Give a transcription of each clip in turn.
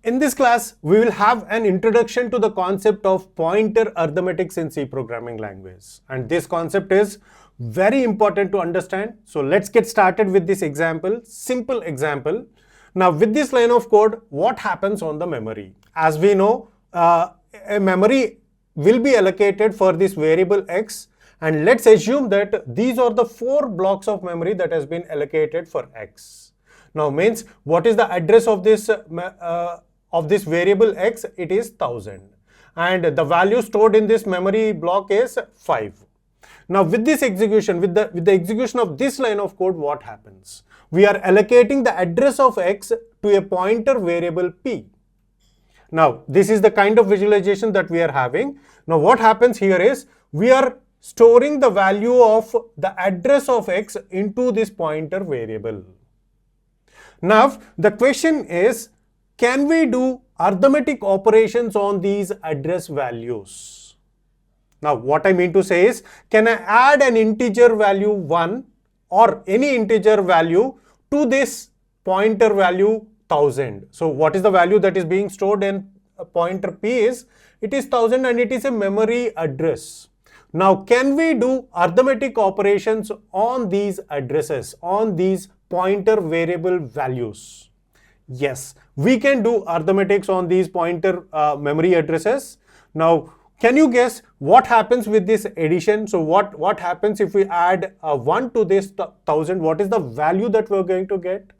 In this class, we will have an introduction to the concept of pointer arithmetics in C programming language. And this concept is very important to understand. So let's get started with this example, simple example. Now with this line of code, what happens on the memory? As we know, a memory will be allocated for this variable x, and let's assume that these are the 4 blocks of memory that has been allocated for x. Now means what is the address of this variable x? It is 1000, and the value stored in this memory block is 5. Now with this execution, with the execution of this line of code, what happens? We are allocating the address of x to a pointer variable p. Now this is the kind of visualization that we are having. Now what happens here is we are storing the value of the address of x into this pointer variable. Now the question is, can we do arithmetic operations on these address values? Now what I mean to say is, can I add an integer value 1 or any integer value to this pointer value 1000? So what is the value that is being stored in pointer p is, it is 1000 and it is a memory address. Now can we do arithmetic operations on these addresses, on these pointer variable values? Yes, we can do arithmetics on these pointer memory addresses. Now can you guess what happens with this addition? So what happens if we add 1 to this 1000? What is the value that we're going to get?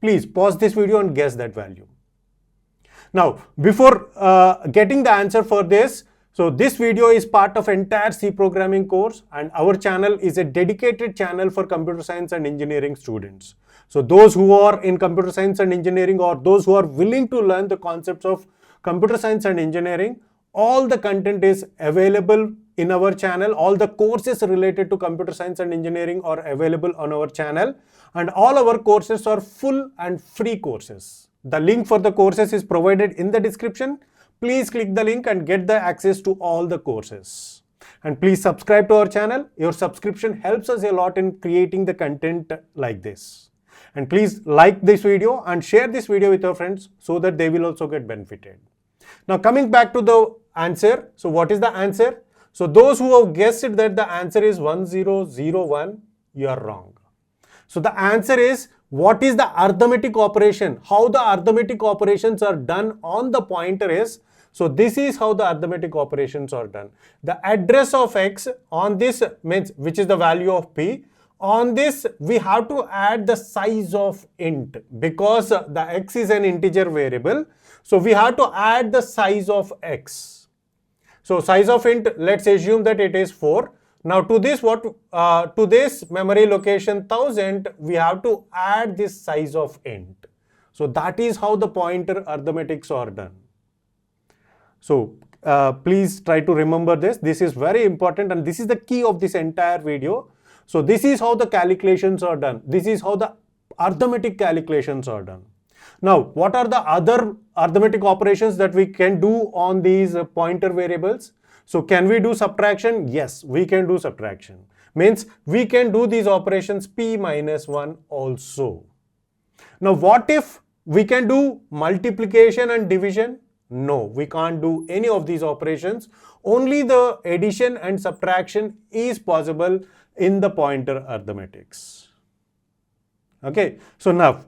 Please pause this video and guess that value. Now before getting the answer for this, so this video is part of entire C programming course, and our channel is a dedicated channel for computer science and engineering students. So those who are in computer science and engineering, or those who are willing to learn the concepts of computer science and engineering, all the content is available in our channel. All the courses related to computer science and engineering are available on our channel, and all our courses are full and free courses. The link for the courses is provided in the description. Please click the link and get the access to all the courses. And please subscribe to our channel. Your subscription helps us a lot in creating the content like this. And please like this video and share this video with your friends so that they will also get benefited. Now coming back to the answer. So what is the answer? So those who have guessed it that the answer is 1001, you are wrong. So the answer is, what is the arithmetic operation? How the arithmetic operations are done on the pointer is, so this is how the arithmetic operations are done. The address of x on this means, which is the value of p, on this we have to add the size of int, because the x is an integer variable. So we have to add the size of x. So size of int, let's assume that it is 4. Now to this to this memory location 1000, we have to add this size of int. So that is how the pointer arithmetics are done. So please try to remember this. This is very important, and this is the key of this entire video. So this is how the calculations are done. This is how the arithmetic calculations are done. Now what are the other arithmetic operations that we can do on these pointer variables? So can we do subtraction? Yes, we can do subtraction. Means we can do these operations p minus 1 also. Now what if we can do multiplication and division? No, we can't do any of these operations. Only the addition and subtraction is possible in the pointer arithmetics. Okay, so now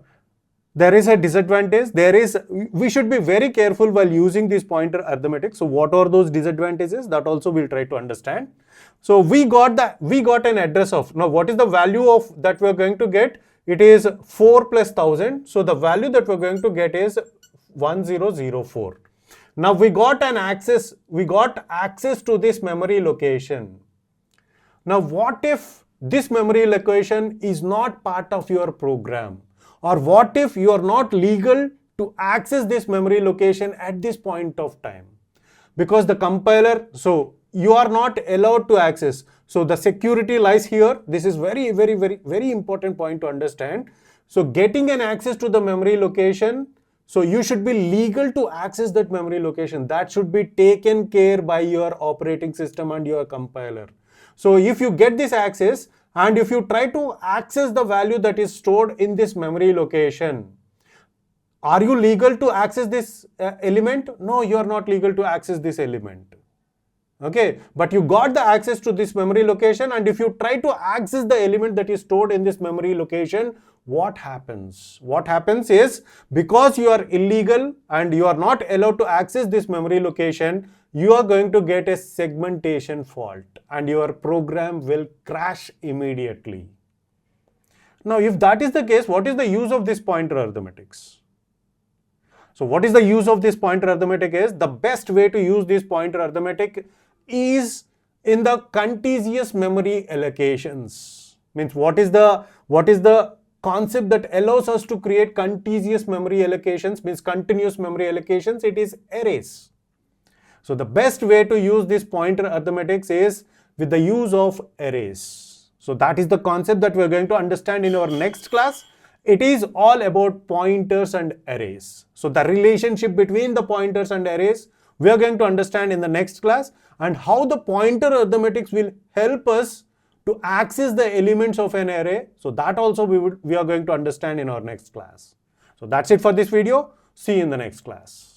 there is a disadvantage. We should be very careful while using this pointer arithmetic. So what are those disadvantages? That also we'll try to understand. So we got an address of, now what is the value of that we're going to get? It is 4 plus 1000. So the value that we're going to get is 1004. Now we got access to this memory location. Now what if this memory location is not part of your program? Or what if you are not legal to access this memory location at this point of time? Because the compiler, so you are not allowed to access. So the security lies here. This is very important point to understand. So getting an access to the memory location, so you should be legal to access that memory location. That should be taken care by your operating system and your compiler. So if you get this access, and if you try to access the value that is stored in this memory location, Are you legal to access this element? No, you are not legal to access this element. Okay, but you got the access to this memory location, and if you try to access the element that is stored in this memory location, what happens? What happens is, because you are illegal and you are not allowed to access this memory location, you are going to get a segmentation fault and your program will crash immediately. Now, if that is the case, what is the use of this pointer arithmetics? So what is the use of this pointer arithmetic is, the best way to use this pointer arithmetic is in the contiguous memory allocations. Means what is the concept that allows us to create contiguous memory allocations, means continuous memory allocations? It is arrays. So the best way to use this pointer arithmetics is with the use of arrays. So that is the concept that we are going to understand in our next class. It is all about pointers and arrays. So the relationship between the pointers and arrays we are going to understand in the next class, and how the pointer arithmetics will help us to access the elements of an array. So that also we are going to understand in our next class. So that's it for this video. See you in the next class.